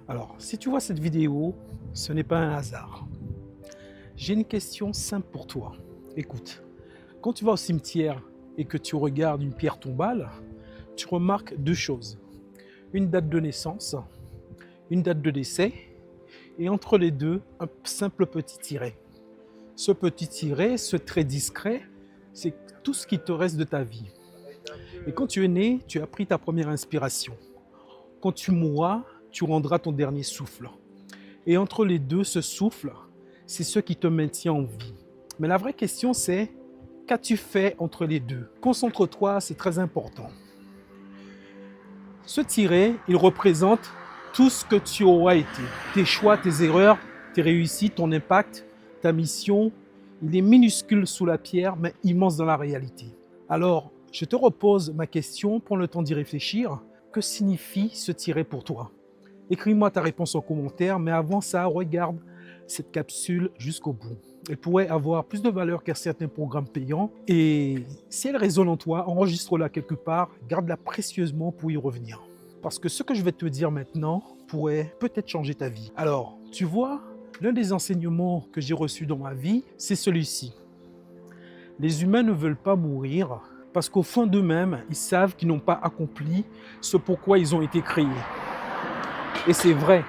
Alors, si tu vois cette vidéo, ce n'est pas un hasard. J'ai une question simple pour toi. Écoute, quand tu vas au cimetière et que tu regardes une pierre tombale, tu remarques deux choses. Une date de naissance, une date de décès, et entre les deux, un simple petit tiret. Ce petit tiret, ce trait discret, c'est tout ce qui te reste de ta vie. Et quand tu es né, tu as pris ta première inspiration. Quand tu mourras, tu rendras ton dernier souffle. Et entre les deux, ce souffle, c'est ce qui te maintient en vie. Mais la vraie question, c'est qu'as-tu fait entre les deux? Concentre-toi, c'est très important. Ce tiret, il représente tout ce que tu auras été. Tes choix, tes erreurs, tes réussites, ton impact, ta mission. Il est minuscule sous la pierre, mais immense dans la réalité. Alors, je te repose ma question, prends le temps d'y réfléchir. Que signifie ce tiret pour toi? Écris-moi ta réponse en commentaire, mais avant ça, regarde cette capsule jusqu'au bout. Elle pourrait avoir plus de valeur qu'un certain programme payant. Et si elle résonne en toi, enregistre-la quelque part, garde-la précieusement pour y revenir. Parce que ce que je vais te dire maintenant pourrait peut-être changer ta vie. Alors, tu vois, l'un des enseignements que j'ai reçus dans ma vie, c'est celui-ci. Les humains ne veulent pas mourir parce qu'au fond d'eux-mêmes, ils savent qu'ils n'ont pas accompli ce pourquoi ils ont été créés. Et c'est vrai,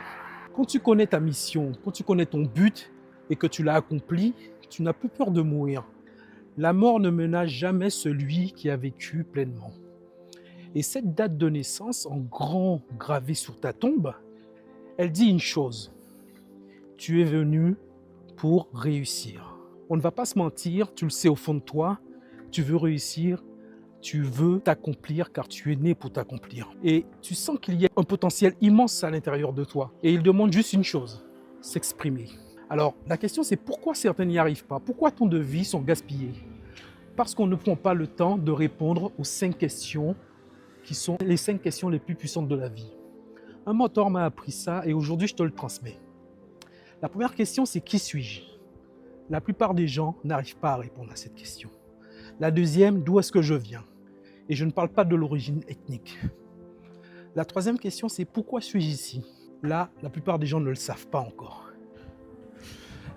quand tu connais ta mission, quand tu connais ton but et que tu l'as accompli, tu n'as plus peur de mourir. La mort ne menace jamais celui qui a vécu pleinement. Et cette date de naissance, en grand gravée sur ta tombe, elle dit une chose. Tu es venu pour réussir. On ne va pas se mentir, tu le sais au fond de toi, tu veux réussir, tu veux t'accomplir car tu es né pour t'accomplir. Et tu sens qu'il y a un potentiel immense à l'intérieur de toi. Et il demande juste une chose, s'exprimer. Alors, la question c'est pourquoi certains n'y arrivent pas? Pourquoi tant de vies sont gaspillées? Parce qu'on ne prend pas le temps de répondre aux 5 questions qui sont les 5 questions les plus puissantes de la vie. Un mentor m'a appris ça et aujourd'hui je te le transmets. La première question c'est qui suis-je? La plupart des gens n'arrivent pas à répondre à cette question. La deuxième, d'où est-ce que je viens? Et je ne parle pas de l'origine ethnique. La troisième question, c'est pourquoi suis-je ici? Là, la plupart des gens ne le savent pas encore.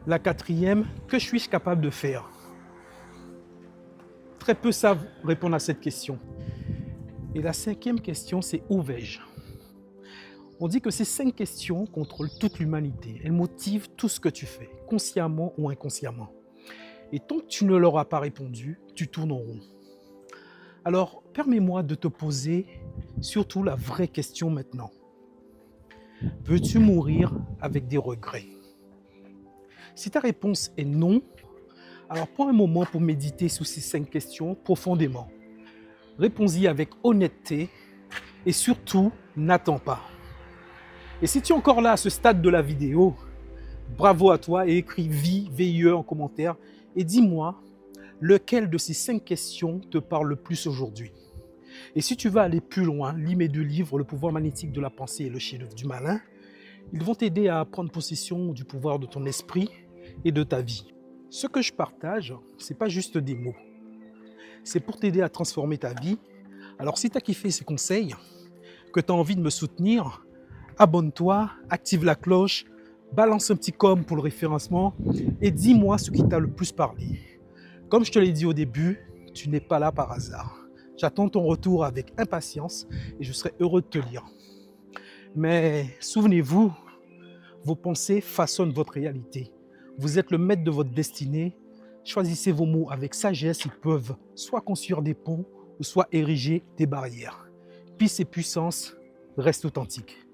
La quatrième, que suis-je capable de faire? Très peu savent répondre à cette question. Et la cinquième question, c'est où vais-je? On dit que ces 5 questions contrôlent toute l'humanité. Elles motivent tout ce que tu fais, consciemment ou inconsciemment. Et tant que tu ne leur as pas répondu, tu tournes en rond. Alors, permets-moi de te poser surtout la vraie question maintenant. Veux-tu mourir avec des regrets? Si ta réponse est non, alors prends un moment pour méditer sur ces 5 questions profondément. Réponds-y avec honnêteté et surtout, n'attends pas. Et si tu es encore là à ce stade de la vidéo, bravo à toi et écris VIE en commentaire et dis-moi lequel de ces 5 questions te parle le plus aujourd'hui. Et si tu veux aller plus loin, lis mes 2 livres, Le pouvoir magnétique de la pensée et Le chef-d'œuvre du malin. Ils vont t'aider à prendre possession du pouvoir de ton esprit et de ta vie. Ce que je partage, ce n'est pas juste des mots. C'est pour t'aider à transformer ta vie. Alors si tu as kiffé ces conseils, que tu as envie de me soutenir, abonne-toi, active la cloche, balance un petit com pour le référencement et dis-moi ce qui t'a le plus parlé. Comme je te l'ai dit au début, tu n'es pas là par hasard. J'attends ton retour avec impatience et je serai heureux de te lire. Mais souvenez-vous, vos pensées façonnent votre réalité. Vous êtes le maître de votre destinée. Choisissez vos mots avec sagesse, ils peuvent soit construire des ponts ou soit ériger des barrières. Puisse et puissance, reste authentique.